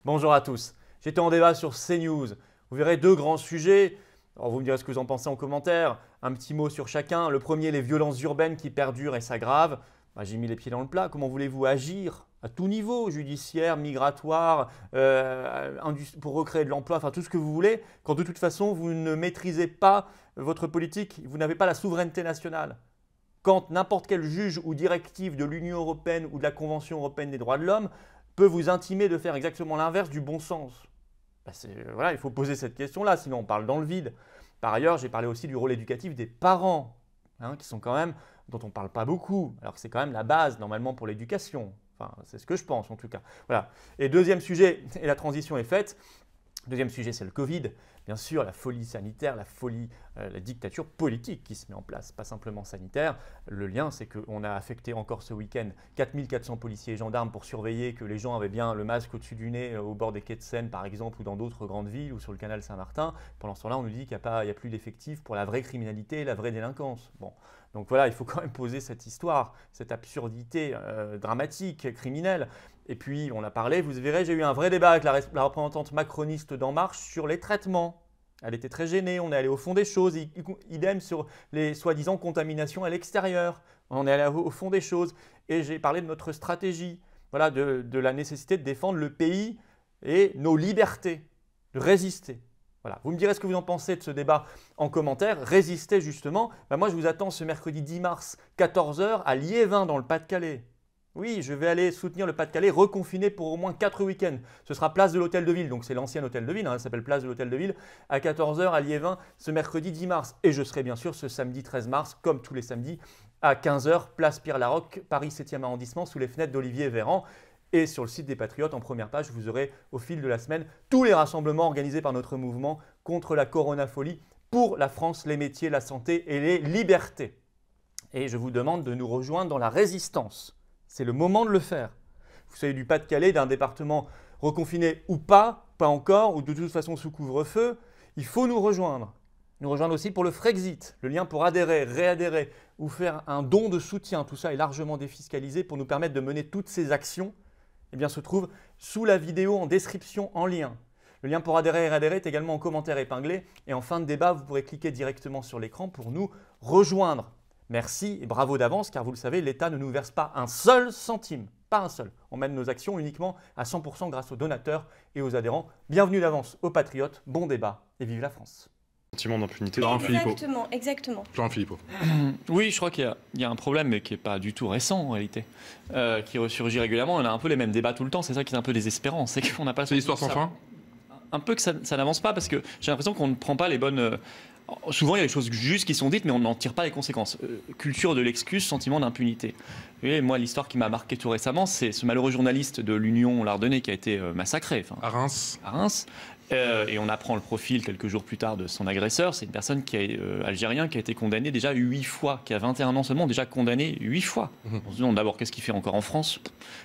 Bonjour à tous. J'étais en débat sur CNews. Vous verrez deux grands sujets. Alors vous me direz ce que vous en pensez en commentaire. Un petit mot sur chacun. Le premier, les violences urbaines qui perdurent et s'aggravent. J'ai mis les pieds dans le plat. Comment voulez-vous agir à tout niveau, judiciaire, migratoire, pour recréer de l'emploi, enfin tout ce que vous voulez, quand de toute façon vous ne maîtrisez pas votre politique, vous n'avez pas la souveraineté nationale. Quand n'importe quel juge ou directive de l'Union européenne ou de la Convention européenne des droits de l'homme peut vous intimer de faire exactement l'inverse du bon sens. Voilà, il faut poser cette question-là, sinon on parle dans le vide. Par ailleurs, j'ai parlé aussi du rôle éducatif des parents, qui sont quand même, dont on ne parle pas beaucoup, alors que c'est quand même la base normalement pour l'éducation. Enfin, c'est ce que je pense en tout cas. Voilà. Et deuxième sujet, et la transition est faite, deuxième sujet c'est le Covid. Bien sûr, la folie sanitaire, la dictature politique qui se met en place, pas simplement sanitaire. Le lien, c'est qu'on a affecté encore ce week-end 4400 policiers et gendarmes pour surveiller que les gens avaient bien le masque au-dessus du nez au bord des quais de Seine, par exemple, ou dans d'autres grandes villes, ou sur le canal Saint-Martin. Pendant ce temps-là, on nous dit qu'il n'y a plus d'effectifs pour la vraie criminalité et la vraie délinquance. Bon. Donc voilà, il faut quand même poser cette histoire, cette absurdité dramatique, criminelle. Et puis, on a parlé, vous verrez, j'ai eu un vrai débat avec la représentante macroniste d'En Marche sur les traitements. Elle était très gênée, on est allé au fond des choses, idem sur les soi-disant contaminations à l'extérieur. On est allé au fond des choses et j'ai parlé de notre stratégie, voilà, de la nécessité de défendre le pays et nos libertés, de résister. Voilà. Vous me direz ce que vous en pensez de ce débat en commentaire. Résister justement, moi je vous attends ce mercredi 10 mars, 14 h à Liévin dans le Pas-de-Calais. Oui, je vais aller soutenir le Pas-de-Calais reconfiné pour au moins 4 week-ends. Ce sera place de l'Hôtel de Ville, donc c'est l'ancien Hôtel de Ville, ça s'appelle place de l'Hôtel de Ville, à 14 h à Liévin ce mercredi 10 mars. Et je serai bien sûr ce samedi 13 mars, comme tous les samedis, à 15 h, place Pierre-Laroque, Paris 7e arrondissement, sous les fenêtres d'Olivier Véran. Et sur le site des Patriotes, en première page, vous aurez au fil de la semaine tous les rassemblements organisés par notre mouvement contre la coronafolie, pour la France, les métiers, la santé et les libertés. Et je vous demande de nous rejoindre dans la résistance. C'est le moment de le faire. Vous savez, du Pas-de-Calais, d'un département reconfiné ou pas encore, ou de toute façon sous couvre-feu, il faut nous rejoindre. Nous rejoindre aussi pour le Frexit, le lien pour adhérer, réadhérer ou faire un don de soutien. Tout ça est largement défiscalisé pour nous permettre de mener toutes ces actions. Se trouve sous la vidéo en description en lien. Le lien pour adhérer et réadhérer est également en commentaire épinglé. Et en fin de débat, vous pourrez cliquer directement sur l'écran pour nous rejoindre. Merci et bravo d'avance, car vous le savez, l'État ne nous verse pas un seul centime, pas un seul. On mène nos actions uniquement à 100% grâce aux donateurs et aux adhérents. Bienvenue d'avance aux Patriotes, bon débat et vive la France. Sentiment d'impunité. Exactement. Florent Philippot. Oui, je crois qu'il y a un problème, mais qui n'est pas du tout récent en réalité, qui ressurgit régulièrement. On a un peu les mêmes débats tout le temps, c'est ça qui est un peu désespérant. C'est qu'on n'a pas. C'est l'histoire sans fin. Un peu que ça n'avance pas parce que j'ai l'impression qu'on ne prend pas les bonnes. Souvent, il y a des choses justes qui sont dites, mais on n'en tire pas les conséquences. Culture de l'excuse, sentiment d'impunité. Et moi, l'histoire qui m'a marqué tout récemment, c'est ce malheureux journaliste de l'Union Lardonnais qui a été massacré. À Reims. Et on apprend le profil quelques jours plus tard de son agresseur. C'est une personne algérien qui a été condamné déjà 8 fois, qui a 21 ans seulement, déjà condamné 8 fois. On se demande d'abord qu'est-ce qu'il fait encore en France.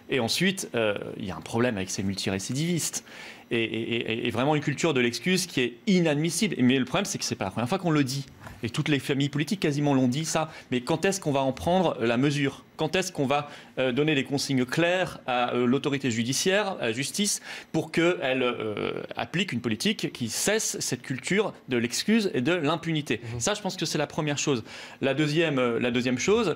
Et ensuite, il y a un problème avec ces multirécidivistes. Et vraiment une culture de l'excuse qui est inadmissible. Mais le problème, c'est que ce n'est pas la première fois qu'on le dit. Et toutes les familles politiques quasiment l'ont dit ça. Mais quand est-ce qu'on va en prendre la mesure ? Quand est-ce qu'on va donner des consignes claires à l'autorité judiciaire, à la justice, pour qu'elle applique une politique qui cesse cette culture de l'excuse et de l'impunité ? Ça, je pense que c'est la première chose. La deuxième chose,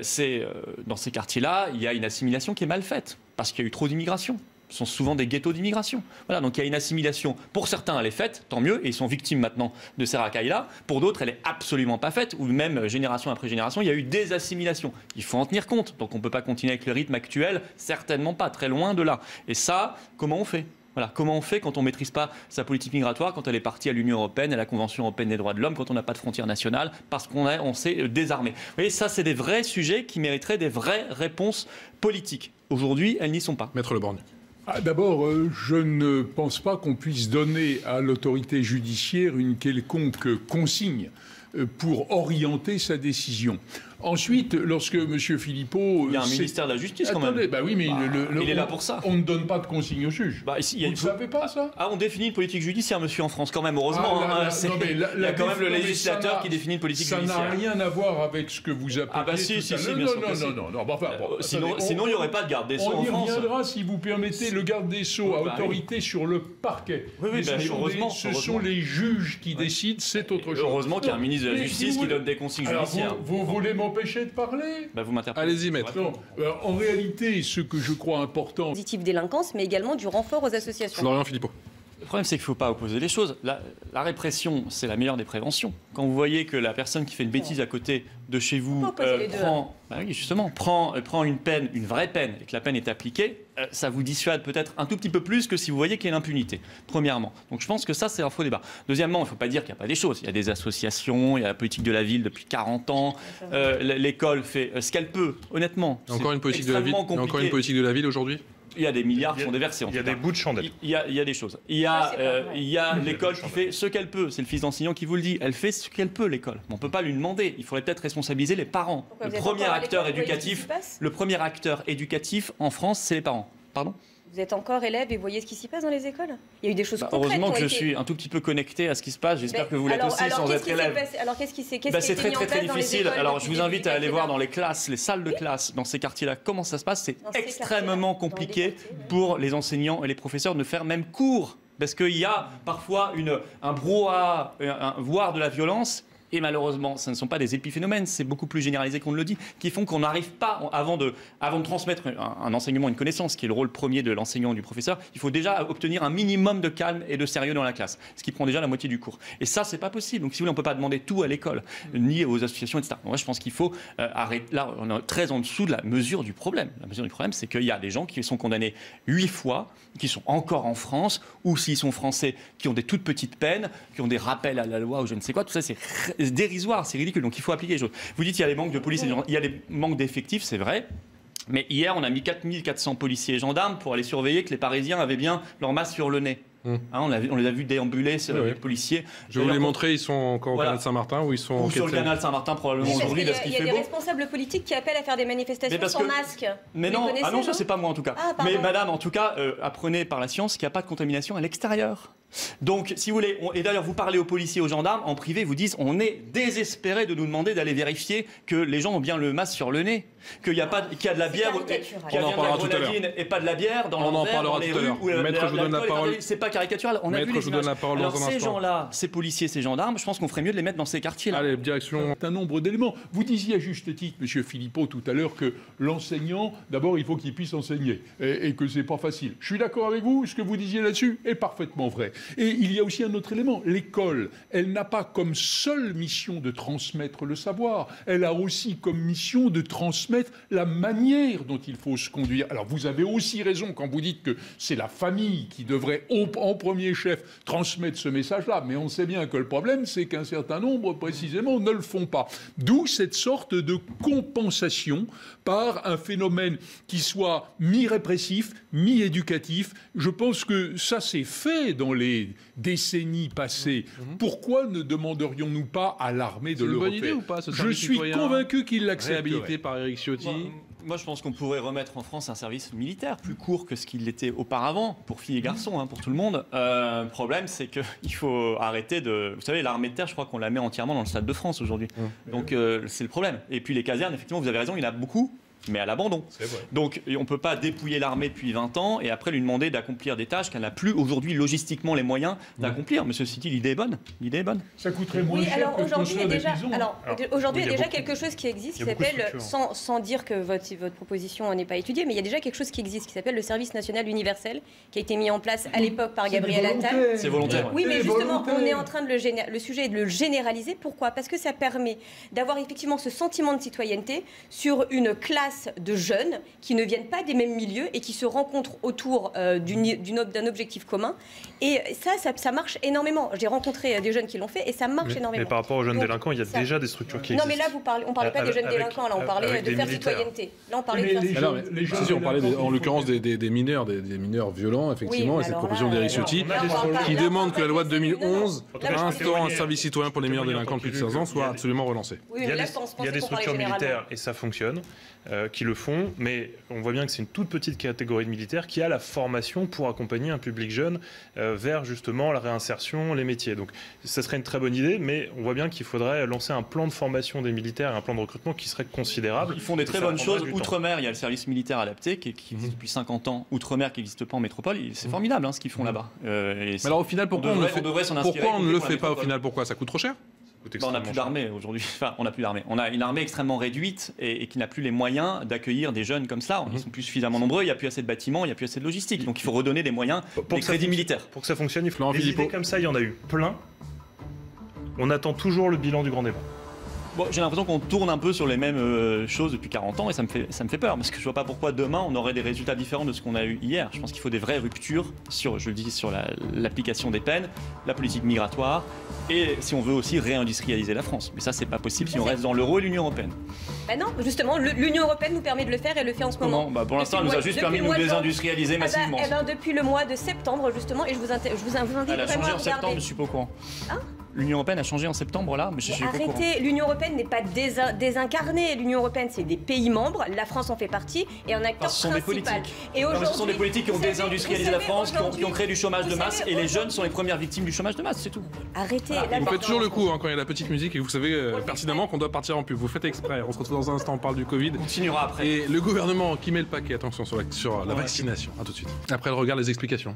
c'est dans ces quartiers-là, il y a une assimilation qui est mal faite, parce qu'il y a eu trop d'immigration. Ce sont souvent des ghettos d'immigration. Voilà, donc il y a une assimilation. Pour certains, elle est faite, tant mieux, et ils sont victimes maintenant de ces racailles-là. Pour d'autres, elle n'est absolument pas faite, ou même génération après génération, il y a eu des assimilations. Il faut en tenir compte. Donc on ne peut pas continuer avec le rythme actuel, certainement pas, très loin de là. Et ça, comment on fait ? Voilà, comment on fait quand on ne maîtrise pas sa politique migratoire, quand elle est partie à l'Union européenne, à la Convention européenne des droits de l'homme, quand on n'a pas de frontières nationales, parce qu'on s'est désarmé. Vous voyez, ça, c'est des vrais sujets qui mériteraient des vraies réponses politiques. Aujourd'hui, elles n'y sont pas. Maître Le Borgne. D'abord, je ne pense pas qu'on puisse donner à l'autorité judiciaire une quelconque consigne pour orienter sa décision. Ensuite, lorsque M. Philippot... Il y a un ministère de la Justice quand même. Attendez, bah oui, mais il est là pour ça. On ne donne pas de consigne au juge. Bah, ici, Vous ne savez pas ça? Ah, on définit une politique judiciaire, monsieur, en France, quand même, heureusement. Il y a quand même le législateur qui définit une politique judiciaire. Ça n'a rien à voir avec ce que vous appelez... Ah bah si, bien sûr. Non. Enfin, sinon, il n'y aurait pas de garde des Sceaux en France. On y reviendra, si vous permettez. Le garde des Sceaux a autorité sur le parquet. Oui, heureusement. Ce sont les juges qui décident, c'est autre chose. Heureusement qu'il y a un ministre de la Justice qui donne des consignes judiciaires. Vous voulez m'empêcher de parler? Vous m'interpellez. Allez-y, maître. En réalité, ce que je crois important... Positif délinquance, mais également du renfort aux associations. Florian Philippot. Le problème, c'est qu'il ne faut pas opposer les choses. La répression, c'est la meilleure des préventions. Quand vous voyez que la personne qui fait une bêtise à côté de chez vous prend une peine, une vraie peine, et que la peine est appliquée, ça vous dissuade peut-être un tout petit peu plus que si vous voyez qu'il y a l'impunité, premièrement. Donc je pense que ça, c'est un faux débat. Deuxièmement, il ne faut pas dire qu'il n'y a pas des choses. Il y a des associations, il y a la politique de la ville depuis 40 ans. L'école fait ce qu'elle peut, honnêtement. Encore une politique de la ville aujourd'hui. Il y a des milliards qui sont déversés. Il y a des bouts de chandelle. Il y a des choses. Il y a l'école qui fait ce qu'elle peut. C'est le fils d'enseignant qui vous le dit. Elle fait ce qu'elle peut, l'école. On ne peut pas lui demander. Il faudrait peut-être responsabiliser les parents. Le premier acteur éducatif en France, c'est les parents. Pardon ? Vous êtes encore élève et voyez ce qui s'y passe dans les écoles? Il y a eu des choses concrètes. Heureusement que je suis un tout petit peu connecté à ce qui se passe. J'espère que vous l'êtes aussi sans être élève. Alors qu'est-ce qui s'est C'est très difficile. Alors je vous invite à aller voir dans les classes, les salles de classe, dans ces quartiers-là, comment ça se passe. C'est extrêmement compliqué pour les enseignants et les professeurs de faire même cours. Parce qu'il y a parfois un brouhaha, voire de la violence. Et malheureusement, ce ne sont pas des épiphénomènes, c'est beaucoup plus généralisé qu'on ne le dit, qui font qu'on n'arrive pas, avant de transmettre un enseignement, une connaissance, qui est le rôle premier de l'enseignant ou du professeur, il faut déjà obtenir un minimum de calme et de sérieux dans la classe, ce qui prend déjà la moitié du cours. Et ça, c'est pas possible. Donc si vous voulez, on ne peut pas demander tout à l'école, ni aux associations, etc. Donc, moi, je pense qu'il faut arrêter. Là, on est très en dessous de la mesure du problème. La mesure du problème, c'est qu'il y a des gens qui sont condamnés 8 fois, qui sont encore en France, ou s'ils sont français, qui ont des toutes petites peines, qui ont des rappels à la loi ou je ne sais quoi. Tout ça, c'est dérisoire, c'est ridicule. Donc il faut appliquer les choses. Vous dites qu'il y a les manques de police, il y a les manques d'effectifs, c'est vrai. Mais hier, on a mis 4400 policiers et gendarmes pour aller surveiller que les Parisiens avaient bien leur masque sur le nez. On les a vus déambuler, les policiers. Je vais vous les montrer, ils sont encore au canal Saint-Martin ou ils sont ou sur le canal Saint-Martin probablement aujourd'hui parce qu'il fait beau. Il y a des responsables politiques qui appellent à faire des manifestations sans masque. Mais non, ça c'est pas moi en tout cas. Mais madame, en tout cas, apprenez par la science qu'il n'y a pas de contamination à l'extérieur. Donc, si vous voulez, et d'ailleurs vous parlez aux policiers, aux gendarmes, en privé, vous disent on est désespéré de nous demander d'aller vérifier que les gens ont bien le masque sur le nez, qu'il y a de la bière, qu'il y a bien de la grenadine et pas de la bière dans les rues où Maître, je vous donne la parole. C'est pas caricatural. On a vu les images. Alors ces gens-là, ces policiers, ces gendarmes, je pense qu'on ferait mieux de les mettre dans ces quartiers-là. Allez, direction. Un nombre d'éléments. Vous disiez à juste titre, Monsieur Philippot, tout à l'heure, que l'enseignant, d'abord, il faut qu'il puisse enseigner et que c'est pas facile. Je suis d'accord avec vous. Ce que vous disiez là-dessus est parfaitement vrai. Et il y a aussi un autre élément. L'école, elle n'a pas comme seule mission de transmettre le savoir. Elle a aussi comme mission de transmettre la manière dont il faut se conduire. Alors vous avez aussi raison quand vous dites que c'est la famille qui devrait en premier chef transmettre ce message-là. Mais on sait bien que le problème, c'est qu'un certain nombre, précisément, ne le font pas. D'où cette sorte de compensation par un phénomène qui soit mi-répressif, mi-éducatif. Je pense que ça s'est fait dans les décennies passées. Pourquoi ne demanderions-nous pas à l'armée de le refaire? C'est une bonne idée ou pas, ce Je service suis citoyen convaincu qu'il l'accepterait. Réhabilité par Éric Ciotti. Moi, je pense qu'on pourrait remettre en France un service militaire plus court que ce qu'il était auparavant, pour filles et garçons, pour tout le monde. Le problème, c'est qu'il faut arrêter de... Vous savez, l'armée de terre, je crois qu'on la met entièrement dans le Stade de France aujourd'hui. Donc, c'est le problème. Et puis, les casernes, effectivement, vous avez raison, il y en a beaucoup, mais à l'abandon. Donc on ne peut pas dépouiller l'armée depuis 20 ans et après lui demander d'accomplir des tâches qu'elle n'a plus aujourd'hui logistiquement les moyens d'accomplir. Monsieur City, l'idée est bonne. Ça coûterait moins cher que aujourd'hui, il y a déjà beaucoup. quelque chose qui existe qui s'appelle, sans dire que votre proposition n'est pas étudiée, mais il y a déjà quelque chose qui existe qui s'appelle le service national universel qui a été mis en place à l'époque par Gabriel Attal. C'est volontaire. Oui, mais justement, on est en train de le sujet est de le généraliser. Pourquoi? Parce que ça permet d'avoir effectivement ce sentiment de citoyenneté sur une classe masse de jeunes qui ne viennent pas des mêmes milieux et qui se rencontrent autour d'un objectif commun. Et ça marche énormément. J'ai rencontré des jeunes qui l'ont fait et ça marche énormément. Mais par rapport aux jeunes délinquants, il y a déjà des structures qui existent. Non, mais là, on ne parlait pas des jeunes délinquants, là, on parlait de faire citoyenneté. Là, on parlait de faire citoyenneté. On parlait en l'occurrence des mineurs, des mineurs violents, effectivement, et cette proposition d'Éric Ciotti, qui demande que la loi de 2011 instaurant un service citoyen pour les mineurs délinquants de plus de 15 ans soit absolument relancée. Il y a des structures militaires, et ça fonctionne, qui le font, mais on voit bien que c'est une toute petite catégorie de militaires qui a la formation pour accompagner un public jeune vers justement la réinsertion, les métiers. Donc ça serait une très bonne idée, mais on voit bien qu'il faudrait lancer un plan de formation des militaires et un plan de recrutement qui serait considérable. Ils font des très bonnes choses. Outre-mer, il y a le service militaire adapté qui existe depuis 50 ans. Outre-mer, qui n'existe pas en métropole. C'est formidable ce qu'ils font là-bas. Mais alors au final, pourquoi on ne le fait pas au final? Pourquoi? Ça coûte trop cher? On n'a plus d'armée aujourd'hui. Enfin, on n'a plus d'armée. On a une armée extrêmement réduite et qui n'a plus les moyens d'accueillir des jeunes comme ça. Ils sont plus suffisamment nombreux. Il n'y a plus assez de bâtiments, il n'y a plus assez de logistique. Donc il faut redonner des moyens, des crédits militaires. Pour que ça fonctionne, il faut des idées comme ça. Il y en a eu plein. On attend toujours le bilan du grand débat. Bon, j'ai l'impression qu'on tourne un peu sur les mêmes choses depuis 40 ans et ça me fait peur parce que je vois pas pourquoi demain on aurait des résultats différents de ce qu'on a eu hier. Je pense qu'il faut des vraies ruptures sur l'application des peines, la politique migratoire et si on veut aussi réindustrialiser la France. Mais ça, c'est pas possible si on reste dans l'euro et l'Union européenne. Bah non, justement, l'Union européenne nous permet de le faire et le fait en ce moment. Pour l'instant, elle nous a juste permis de nous désindustrialiser massivement. Depuis le mois de septembre, justement, et je vous invite vraiment à regarder. Elle a changé en septembre, je suis pas au courant. L'Union européenne a changé en septembre, là, mais je suis pas au courant. Arrêtez, l'Union européenne n'est pas désincarnée. L'Union européenne, c'est des pays membres, la France en fait partie, et un acteur principal. Et ce sont des politiques qui ont désindustrialisé la France, qui ont créé du chômage de masse, et les jeunes sont les premières victimes du chômage de masse, c'est tout. Arrêtez. Vous faites toujours le coup quand il y a la petite musique et vous savez pertinemment qu'on doit partir en pub. Vous faites exprès. On se retrouve dans un instant, on parle du Covid. On continuera après. Et le gouvernement qui met le paquet, attention, sur la vaccination. À tout de suite. Après, elle regarde les explications.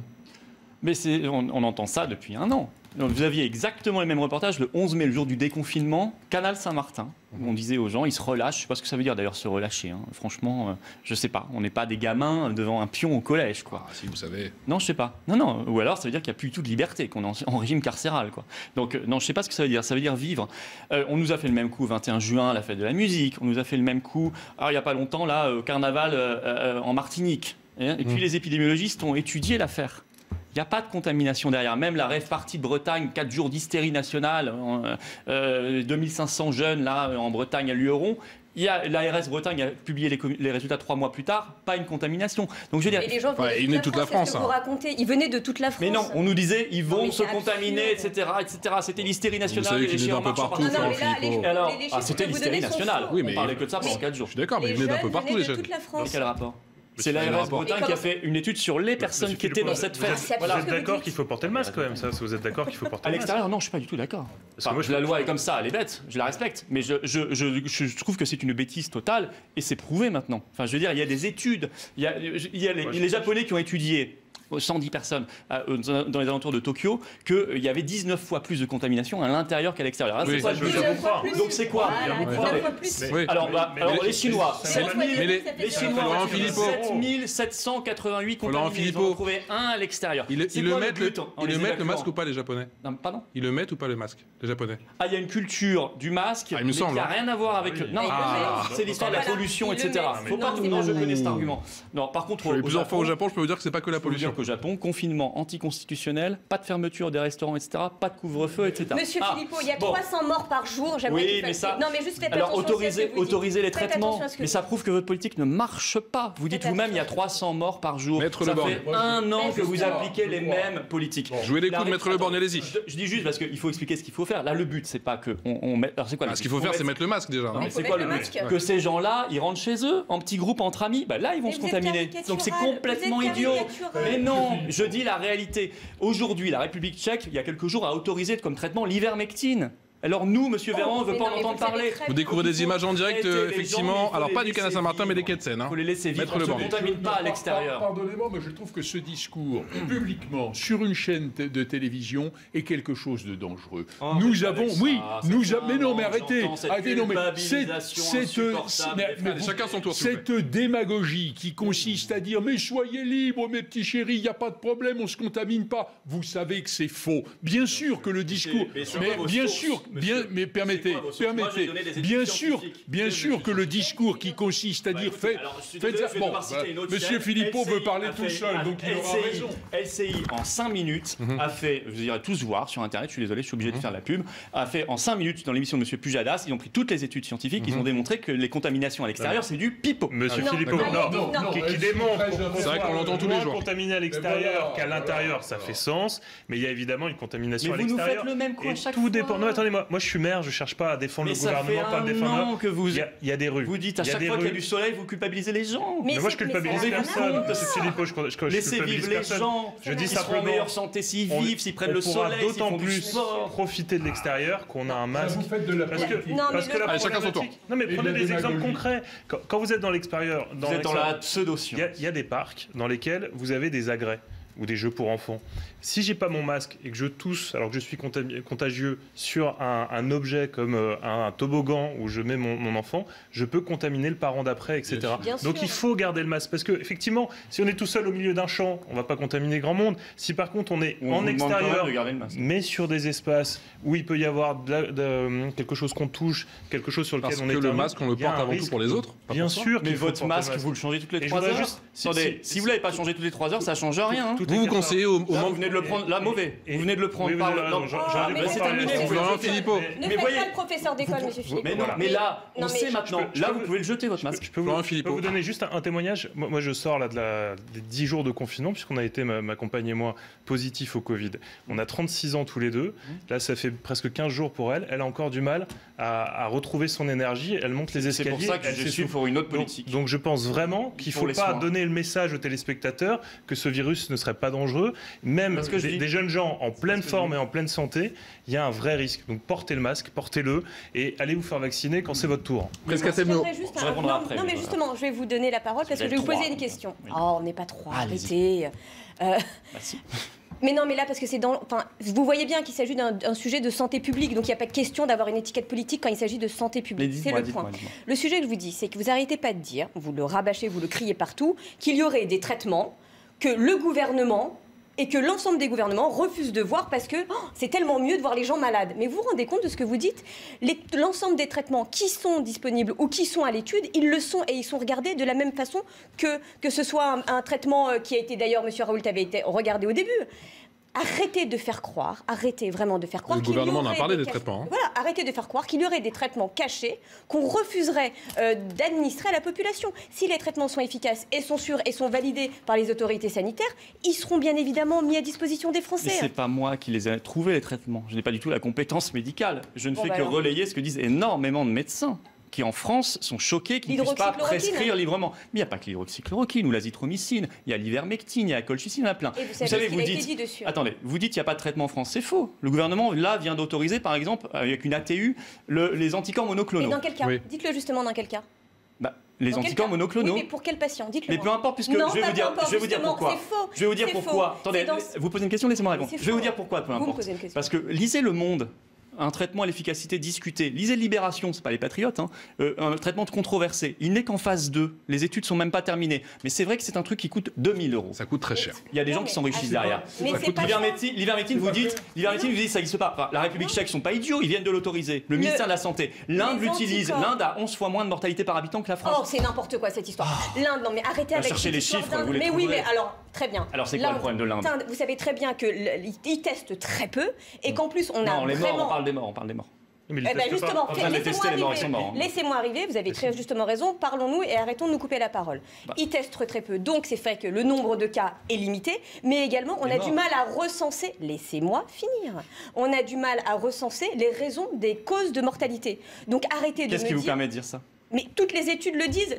Mais on entend ça depuis un an. Vous aviez exactement les mêmes reportages le 11 mai, le jour du déconfinement, Canal Saint-Martin, où on disait aux gens, ils se relâchent. Je ne sais pas ce que ça veut dire d'ailleurs, se relâcher. Franchement, je ne sais pas. On n'est pas des gamins devant un pion au collège, quoi. Ah, si, vous savez. Non, je ne sais pas. Non. Ou alors, ça veut dire qu'il n'y a plus du tout de liberté, qu'on est en régime carcéral, quoi. Donc, non, je ne sais pas ce que ça veut dire. Ça veut dire vivre. On nous a fait le même coup, 21 juin, la fête de la musique. On nous a fait le même coup, il n'y a pas longtemps, là, au carnaval en Martinique. Et puis, les épidémiologistes ont étudié l'affaire. Il n'y a pas de contamination derrière. Même la rêve partie de Bretagne, 4 jours d'hystérie nationale, 2500 jeunes là, en Bretagne à Lueron. L'ARS Bretagne a publié les résultats 3 mois plus tard, pas une contamination. Donc je veux dire, les gens ils venaient de toute la France. Vous racontez, ils venaient de toute la France. Mais non, on nous disait ils vont se contaminer, etc., etc. C'était l'hystérie nationale. Vous savez qu'ils venaient d'un peu partout. C'était l'hystérie nationale. Oui, mais on parlait que de ça pendant 4 jours. Je suis d'accord, mais ils venaient d'un peu partout les jeunes. Mais quel rapport? C'est l'ARS Bretagne qui a fait une étude sur les personnes qui étaient dans cette fête. Vous êtes d'accord qu'il faut porter le masque quand même, ça? Vous êtes d'accord qu'il faut porter le masque? À l'extérieur, non, je suis pas du tout d'accord. La loi est comme ça, elle est bête, je la respecte, mais je trouve que c'est une bêtise totale et c'est prouvé maintenant. Enfin, je veux dire, il y a des études, il y a les Japonais qui ont étudié 110 personnes dans les alentours de Tokyo, qu'il y avait 19 fois plus de contamination à l'intérieur qu'à l'extérieur. Oui, donc c'est quoi? Alors les Chinois, 7788 contaminés, ils ont trouvé un à l'extérieur. Ils le mettent le masque ou pas les Japonais? Pardon? Ils le mettent ou pas le masque, les Japonais? Il y a une culture du masque, mais qui n'a rien à voir avec... Non, c'est l'histoire de la pollution, etc. Faut pas tout je connais cet argument. Non, par contre... Les plusieurs fois au Japon, je peux vous dire que c'est pas que la pollution. Au Japon, confinement anticonstitutionnel, pas de fermeture des restaurants, etc., pas de couvre-feu, etc. Monsieur Philippot, il y a 300 morts par jour. Oui, mais ça... Non, mais juste faites alors, attention autoriser les traitements, mais ça prouve que votre politique ne marche pas. Vous dites vous-même, il y a 300 morts par jour. Ça fait un an que vous appliquez les mêmes politiques. Jouez les coups de Maître Le Borgne, allez-y. Je dis juste parce qu'il faut expliquer ce qu'il faut faire. Là, le but, c'est pas que on met... Alors, c'est quoi ce qu'il faut faire, c'est mettre le masque, déjà. C'est quoi le but? Que ces gens-là, ils rentrent chez eux, en petits groupes, entre amis, là, ils vont se contaminer. Donc, c'est complètement idiot. Mais non, je dis la réalité. Aujourd'hui, la République tchèque, il y a quelques jours, a autorisé comme traitement l'ivermectine. Alors nous, Monsieur Véran, on ne veut pas en entendre parler. Vous découvrez des images en direct, effectivement. Alors pas du Canal Saint-Martin, mais des quais de Seine. Il faut les laisser vivre, on ne se contamine pas à l'extérieur. Pardonnez-moi, mais je trouve que ce discours, publiquement, sur une chaîne de télévision, est quelque chose de dangereux. Nous avons... Oui, mais non, mais arrêtez. Non, mais chacun son tour. Cette démagogie qui consiste à dire « Mais soyez libres, mes petits chéris, il n'y a pas de problème, on ne se contamine pas. » Vous savez que c'est faux. Bien sûr que le discours... Mais bien sûr... mais permettez, bien sûr que le discours qui consiste à dire faites ça. Bon, Monsieur Philippot veut parler tout seul, donc il aura raison. LCI en 5 minutes a fait, vous irez tous voir sur internet, je suis désolé, je suis obligé de faire la pub, a fait en 5 minutes dans l'émission de Monsieur Pujadas, ils ont pris toutes les études scientifiques, ils ont démontré que les contaminations à l'extérieur c'est du pipeau. Monsieur Philippot, qui démontre c'est vrai qu'on l'entend tous les jours. Contaminer à l'extérieur qu'à l'intérieur, ça fait sens, mais il y a évidemment une contamination à l'extérieur. Mais vous nous faites le même coup à chaque fois. Tout dépend. Non, attendez, moi je suis maire, je cherche pas à défendre le gouvernement, pas à le défendre. Il y a des rues. Vous dites à chaque fois qu'il y a du soleil, vous culpabilisez les gens. Mais moi je culpabilise personne. Laissez vivre les gens. Je dis simplement, seront en meilleure santé s'ils vivent, s'ils prennent le soleil, d'autant plus profiter de l'extérieur qu'on a un masque. Vous faites de la Allez, chacun son tour. Non mais prenez des exemples concrets. Quand vous êtes dans l'extérieur, vous êtes dans la pseudo-science. Il y a des parcs dans lesquels vous avez des agrès ou des jeux pour enfants. Si j'ai pas mon masque et que je tousse alors que je suis contagieux sur un objet comme un toboggan où je mets mon enfant, je peux contaminer le parent d'après, etc. Donc il faut garder le masque parce que effectivement, si on est tout seul au milieu d'un champ, on va pas contaminer grand monde. Si par contre on est en extérieur, mais sur des espaces où il peut y avoir quelque chose qu'on touche, quelque chose sur lequel on est. Parce que le masque, on le porte avant tout pour les autres. Bien sûr. Mais votre masque, vous le changez toutes les 3 heures. Attendez, si vous l'avez pas changé toutes les 3 heures, ça change rien. Vous conseillez aux membres. Vous venez de le prendre, là, mauvais. Vous venez de le prendre par c'est terminé. Philippot. Ne faites pas le professeur d'école, monsieur Philippot. Mais non, mais là, on sait maintenant. Là, vous pouvez le jeter, votre masque. Je peux vous donner juste un témoignage. Moi, je sors là des 10 jours de confinement, puisqu'on a été, ma compagne et moi, positifs au Covid. On a 36 ans tous les deux. Là, ça fait presque 15 jours pour elle. Elle a encore du mal à retrouver son énergie. Elle monte les escaliers. C'est pour ça que je suis pour une autre politique. Donc, je pense vraiment qu'il ne faut pas donner le message aux téléspectateurs que ce virus ne serait pas dangereux. Même des jeunes gens en pleine forme et en pleine santé, il y a un vrai risque. Donc portez le masque, portez-le et allez vous faire vacciner quand c'est votre tour. Je répondrai après. Non mais justement, je vais vous donner la parole parce que je vais vous poser une question. Oh, on n'est pas trois, arrêtez. Mais non, mais là, parce que c'est dans... Enfin, vous voyez bien qu'il s'agit d'un sujet de santé publique, donc il n'y a pas de question d'avoir une étiquette politique quand il s'agit de santé publique. C'est le point. Le sujet que je vous dis, c'est que vous n'arrêtez pas de dire, vous le rabâchez, vous le criez partout, qu'il y aurait des traitements que le gouvernement et que l'ensemble des gouvernements refusent de voir parce que c'est tellement mieux de voir les gens malades. Mais vous vous rendez compte de ce que vous dites? L'ensemble des traitements qui sont disponibles ou qui sont à l'étude, ils le sont et ils sont regardés de la même façon que ce soit un traitement qui a été, d'ailleurs, M. Raoult avait été regardé au début. Arrêtez de faire croire, arrêtez vraiment de faire croire. Le gouvernement en a parlé des traitements. Voilà, arrêtez de faire croire qu'il y aurait des traitements cachés qu'on refuserait d'administrer à la population. Si les traitements sont efficaces et sont sûrs et sont validés par les autorités sanitaires, ils seront bien évidemment mis à disposition des Français. Mais c'est pas moi qui les ai trouvés, les traitements. Je n'ai pas du tout la compétence médicale. Je ne fais que relayer ce que disent énormément de médecins qui en France sont choqués qu'ils ne puissent pas prescrire librement. Mais il n'y a pas que l'hydroxychloroquine ou l'azithromycine, il y a l'ivermectine, il y a la colchicine, il y en a plein. Vous savez, vous dites, attendez, vous dites qu'il n'y a pas de traitement en France, c'est faux. Le gouvernement, là, vient d'autoriser, par exemple, avec une ATU, les anticorps monoclonaux. Et dans quel cas? Dites-le justement dans quel cas? Les anticorps monoclonaux. Oui, mais pour quel patient? Dites-le. Mais peu importe, puisque je vais vous dire pourquoi. Je vais vous dire pourquoi. Attendez, vous posez une question, laissez-moi répondre. Je vais vous dire pourquoi, peu importe. Parce que lisez Le Monde. Un traitement à l'efficacité discutée. Lisez Libération, c'est pas les patriotes, un traitement de controversé. Il n'est qu'en phase 2. Les études sont même pas terminées. Mais c'est vrai que c'est un truc qui coûte 2 000 €. Ça coûte très cher. Il y a des gens qui s'enrichissent derrière. L'ivermectine, vous dites, ça n'existe pas. Enfin, la République tchèque sont pas idiots, ils viennent de l'autoriser. Le ministère de la Santé. L'Inde l'utilise. L'Inde a 11 fois moins de mortalité par habitant que la France. Oh, c'est n'importe quoi cette histoire. L'Inde, non mais arrêtez avec chercher les chiffres, vous les mais oui, mais alors, très bien. Alors c'est quoi le problème de l'Inde? Vous savez très bien qu'ils testent très peu et qu'en plus on a non, on parle des morts. Justement, laissez-moi arriver, vous avez très justement raison, parlons-nous et arrêtons de nous couper la parole. Ils testent très peu, donc c'est vrai que le nombre de cas est limité, mais également on a du mal à recenser, laissez-moi finir, on a du mal à recenser les raisons des causes de mortalité. Donc arrêtez de me dire... Qu'est-ce qui vous permet de dire ça? Mais toutes les études le disent,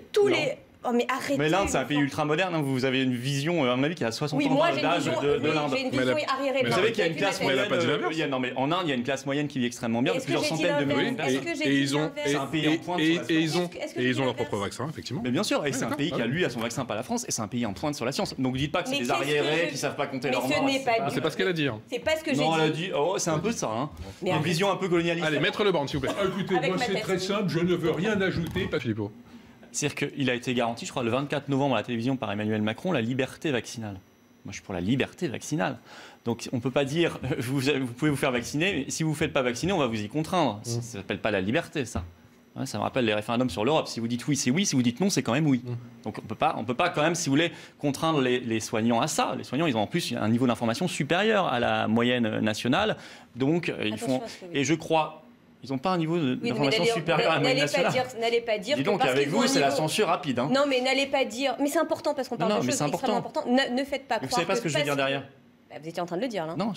Oh, mais arrêtez. Mais l'Inde, c'est un pays ultra moderne. Vous avez une vision, à mon avis, qui a 60 ans d'âge de l'Inde. J'ai une vision arriérée. Vous savez qu'il y a une classe moyenne. Non, mais en Inde, il y a une classe moyenne qui vit extrêmement bien, de plusieurs centaines de millions de personnes. Et ils ont, c'est un pays en pointe sur la science. Et ils ont leur propre vaccin, effectivement. Mais bien sûr, et c'est un pays qui a lui a son vaccin, pas la France, et c'est un pays en pointe sur la science. Donc dites pas que c'est des arriérés qui savent pas compter leurs morts. C'est pas ce qu'elle a dit. C'est pas ce que j'ai dit. Non, elle a dit. Oh, c'est un peu ça. Une vision un peu colonialiste. Allez, Maître Leborgne, s'il vous plaît. Écoutez, moi c'est très simple, je ne veux rien ajouter. C'est-à-dire qu'il a été garanti, je crois, le 24 novembre à la télévision par Emmanuel Macron, la liberté vaccinale. Moi, je suis pour la liberté vaccinale. Donc, on ne peut pas dire vous pouvez vous faire vacciner, mais si vous ne vous faites pas vacciner, on va vous y contraindre. Ça ne s'appelle pas la liberté, ça. Ouais, ça me rappelle les référendums sur l'Europe. Si vous dites oui, c'est oui. Si vous dites non, c'est quand même oui. Donc on peut pas quand même, si vous voulez, contraindre les soignants à ça. Les soignants, ils ont en plus un niveau d'information supérieur à la moyenne nationale. Donc ils font. Et je crois, ils n'ont pas un niveau d'information supérieur à la moyenne nationale. N'allez pas dire. Dis donc, avec vous, c'est la censure rapide. Non, mais n'allez pas dire. Mais c'est important parce qu'on parle de choses extrêmement importantes. Ne faites pas croire. Vous ne savez pas ce que je vais dire derrière. Vous étiez en train de le dire, là. Non,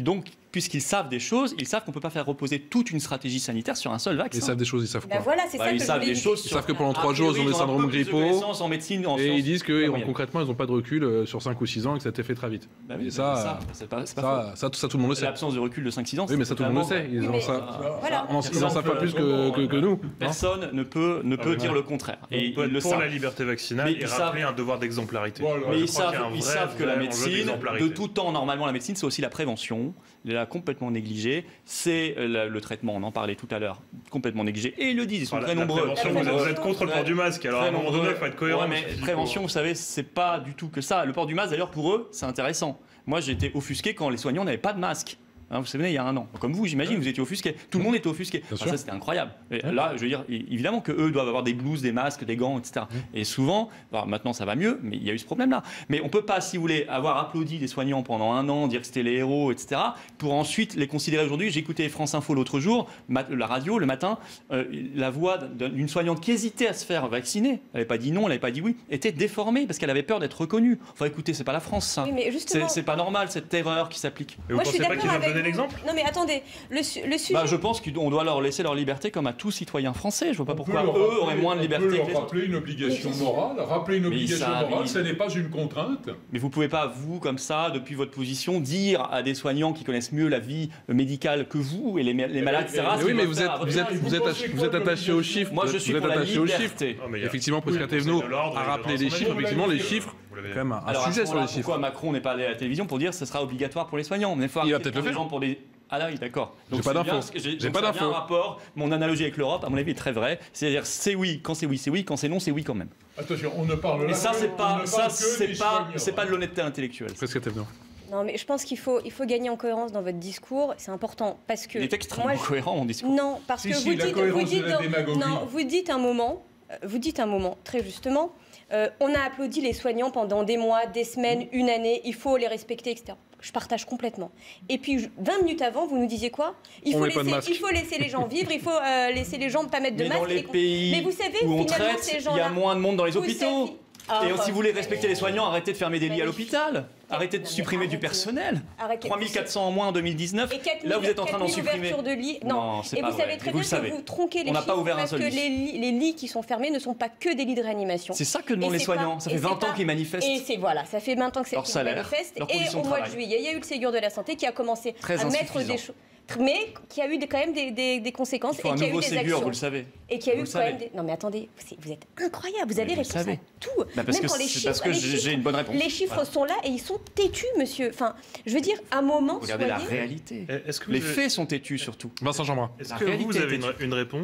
donc, puisqu'ils savent des choses, ils savent qu'on ne peut pas faire reposer toute une stratégie sanitaire sur un seul vaccin. Ils savent des choses, ils savent quoi? Voilà, c'est ça que ils savent des choses. Ils savent que pendant 3 jours, ils ont des syndromes grippaux. En médecine, et ils disent que concrètement, ils n'ont pas de recul sur 5 ou 6 ans et que ça a été fait très vite. Et ça, tout le monde le sait. L'absence de recul de 5-6 ans. Oui, mais ça, tout le monde le sait. Ils en savent pas plus que nous. Personne ne peut dire le contraire. Et ils le savent. Pour la liberté vaccinale et rappeler un devoir d'exemplarité. Mais ils savent que la médecine, de tout temps, normalement, la médecine, c'est aussi la prévention. Elle est complètement négligée. C'est le traitement, on en parlait tout à l'heure, complètement négligé. Et ils le disent, ils sont très nombreux. Vous êtes contre le port du masque, alors à un moment donné, il faut être cohérent. Mais prévention, vous savez, c'est pas du tout que ça. Le port du masque, d'ailleurs, pour eux, c'est intéressant. Moi, j'ai été offusqué quand les soignants n'avaient pas de masque. Vous vous souvenez, il y a un an. Comme vous, j'imagine, vous étiez offusqué. Tout le monde était offusqué. Ça, c'était incroyable. Et là, je veux dire, évidemment qu'eux doivent avoir des blouses, des masques, des gants, etc. Et souvent, maintenant ça va mieux, mais il y a eu ce problème-là. Mais on ne peut pas, si vous voulez, avoir applaudi les soignants pendant un an, dire que c'était les héros, etc., pour ensuite les considérer aujourd'hui. J'ai écouté France Info l'autre jour, la radio, le matin, la voix d'une soignante qui hésitait à se faire vacciner, elle n'avait pas dit non, elle n'avait pas dit oui, était déformée parce qu'elle avait peur d'être reconnue. Enfin, écoutez, c'est pas la France, ça. Oui, c'est pas normal, cette terreur qui s'applique. Mais vous pensez pas qu'ils doivent donner l'exemple? Non, mais attendez, le sujet... je pense qu'on doit leur laisser leur liberté comme à tout citoyen français. Je vois pas pourquoi eux auraient moins de liberté. On peut leur rappeler une obligation morale. Rappeler une obligation morale, ce n'est pas une contrainte. Mais vous pouvez pas, vous, comme ça, depuis votre position, dire à des soignants qui connaissent mieux la vie médicale que vous et les malades, etc. Oui, mais vous êtes attaché aux chiffres. Moi, je suis pour la liberté. Effectivement, Prisca Thévenot a rappelé les chiffres. Effectivement, les chiffres, quand même un sujet sur les chiffres. Pourquoi Macron n'est pas allé à la télévision pour dire que ce sera obligatoire pour les soignants? Il va peut-être le faire. Ah là oui, d'accord. J'ai pas d'infos. J'ai pas d'infos. Rapport. Mon analogie avec l'Europe, à mon avis, est très vraie. C'est-à-dire, c'est oui, quand c'est oui, c'est oui, quand c'est non, c'est oui quand même. Attention, on ne parle là. Et ça, c'est pas de l'honnêteté intellectuelle. Presque Thévenot. Non, mais je pense qu'il faut gagner en cohérence dans votre discours. C'est important parce que. Il est extrêmement cohérent mon discours. Non, parce que vous dites un moment très justement. On a applaudi les soignants pendant des mois, des semaines, une année. Il faut les respecter, etc. Je partage complètement. Et puis 20 minutes avant, vous nous disiez quoi? Il faut laisser les gens vivre, il faut laisser les gens pas mettre de masque. Dans les pays mais vous savez, où on traite, il y a moins de monde dans les hôpitaux. Et si vous voulez respecter les soignants, arrêtez de fermer des lits à l'hôpital. Arrêtez de supprimer du personnel. 3400 en moins en 2019. Là, vous êtes en train d'en supprimer. De lits. Non, c'est pas vrai. Et vous savez très bien que vous tronquez les chiffres parce que les lits qui sont fermés ne sont pas que des lits de réanimation. C'est ça que demandent les soignants. Ça fait 20 ans qu'ils manifestent. Et ça fait 20 ans que c'est manifeste. Et au mois de juillet, il y a eu le Ségur de la santé qui a commencé à mettre des choses. Mais qui a eu quand même des conséquences et qui a eu des actions. Vous le savez. Et qui a eu quand même des... Non mais attendez, vous êtes incroyable, vous avez réponse à tout. Parce que j'ai une bonne réponse. Les chiffres sont là et ils sont têtus, monsieur. Enfin, je veux dire, un moment... Regardez la réalité. Les faits sont têtus surtout. Vincent Jeanbrun. Est-ce que vous avez une réponse